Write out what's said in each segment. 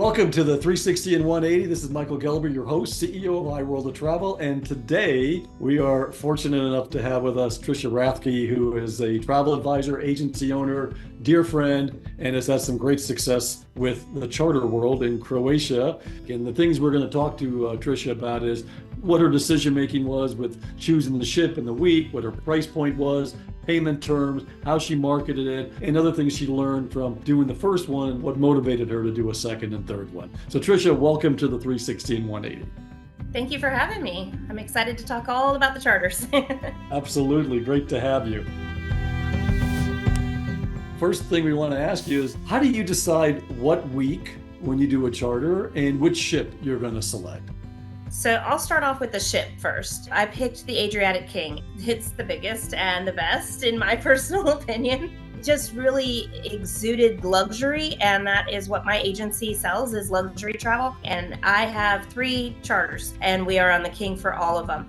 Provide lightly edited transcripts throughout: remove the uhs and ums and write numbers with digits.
Welcome to the 360 and 180. This is Michael Gelber, your host, CEO of iWorld of Travel. And today we are fortunate enough to have with us Trisha Rathke, who is a travel advisor, agency owner, dear friend, and has had some great success with the charter world in Croatia. And the things we're going to talk to Trisha about is what her decision making was with choosing the ship and the week, what her price point was, payment terms, how she marketed it, and other things she learned from doing the first one and what motivated her to do a second and third one. So Trisha, welcome to the 360 and 180. Thank you for having me. I'm excited to talk all about the charters. Absolutely, great to have you. First thing we want to ask you is, how do you decide what week when you do a charter and which ship you're going to select? So I'll start off with the ship first. I picked the Adriatic King. It's the biggest and the best, in my personal opinion. Just really exuded luxury, and that is what my agency sells, is luxury travel. And I have 3 charters, and we are on the King for all of them.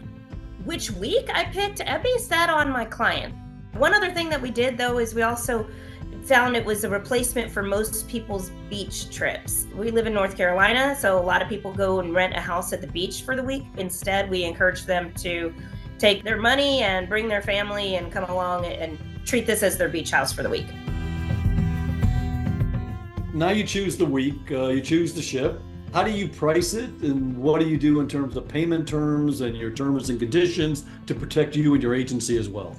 Which week I picked, I based that on my client. One other thing that we did, though, is we also found it was a replacement for most people's beach trips. We live in North Carolina, so a lot of people go and rent a house at the beach for the week. Instead, we encourage them to take their money and bring their family and come along and treat this as their beach house for the week. Now you choose the week, you choose the ship. How do you price it, and what do you do in terms of payment terms and your terms and conditions to protect you and your agency as well?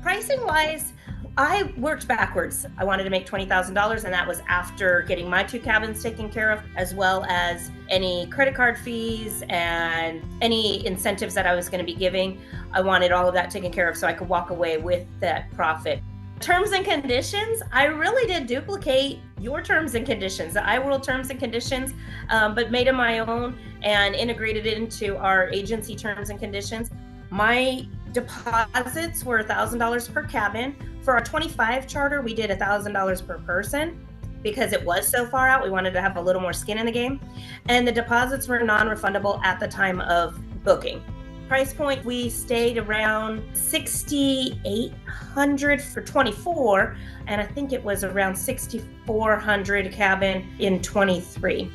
Pricing wise, I worked backwards. I wanted to make $20,000, and that was after getting my 2 cabins taken care of, as well as any credit card fees and any incentives that I was going to be giving. I wanted all of that taken care of so I could walk away with that profit. Terms and conditions, I really did duplicate your terms and conditions, the iWorld terms and conditions, but made them my own and integrated it into our agency terms and conditions. My deposits were $1,000 per cabin. For our 25 charter, we did $1,000 per person because it was so far out. We wanted to have a little more skin in the game. And the deposits were non-refundable at the time of booking. Price point, we stayed around $6,800 for 24, and I think it was around $6,400 a cabin in 23.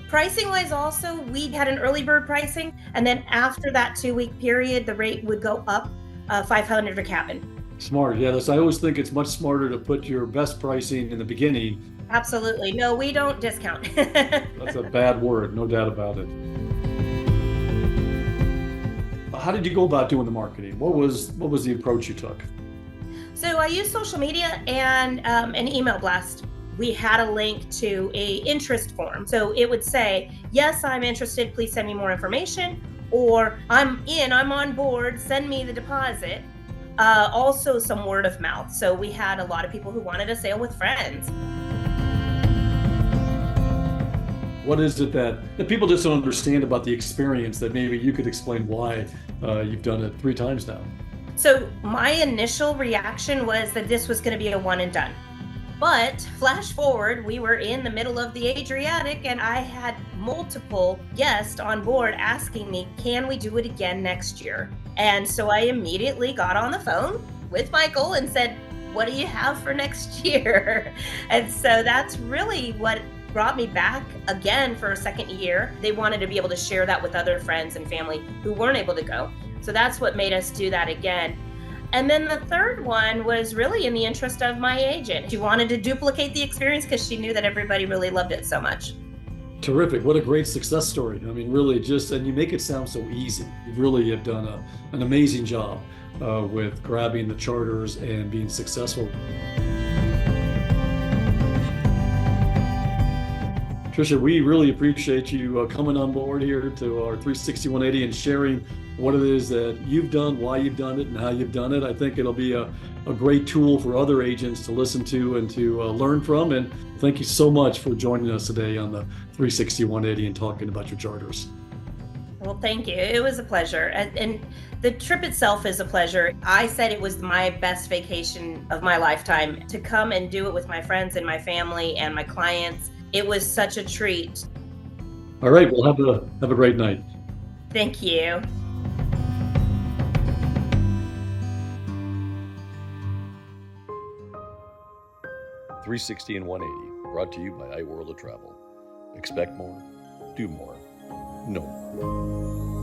Pricing wise also, we had an early bird pricing, and then after that 2-week period, the rate would go up $500 a cabin. Smart, yeah. I always think it's much smarter to put your best pricing in the beginning. Absolutely. No, we don't discount. That's a bad word, no doubt about it. How did you go about doing the marketing? What was the approach you took? So I used social media and an email blast. We had a link to a interest form. So it would say, yes, I'm interested, please send me more information, or I'm on board, send me the deposit. Also some word of mouth. So we had a lot of people who wanted to sail with friends. What is it that people just don't understand about the experience that maybe you could explain why you've done it 3 times now? So my initial reaction was that this was going to be a one and done. But flash forward, we were in the middle of the Adriatic, and I had multiple guests on board asking me, can we do it again next year? And so I immediately got on the phone with Michael and said, what do you have for next year? And so that's really what brought me back again for a second year. They wanted to be able to share that with other friends and family who weren't able to go. So that's what made us do that again. And then the third one was really in the interest of my agent. She wanted to duplicate the experience because she knew that everybody really loved it so much. Terrific. What a great success story. I mean, really and you make it sound so easy. You really have done an amazing job with grabbing the charters and being successful. Trisha, we really appreciate you coming on board here to our 360-180 and sharing what it is that you've done, why you've done it, and how you've done it. I think it'll be a great tool for other agents to listen to and to learn from. And thank you so much for joining us today on the 360-180 and talking about your charters. Well, thank you. It was a pleasure. And the trip itself is a pleasure. I said it was my best vacation of my lifetime. To come and do it with my friends and my family and my clients, it was such a treat. All right. Well, have a great night. Thank you. "360 and 180", brought to you by iWorld of Travel. Expect more, do more, no more.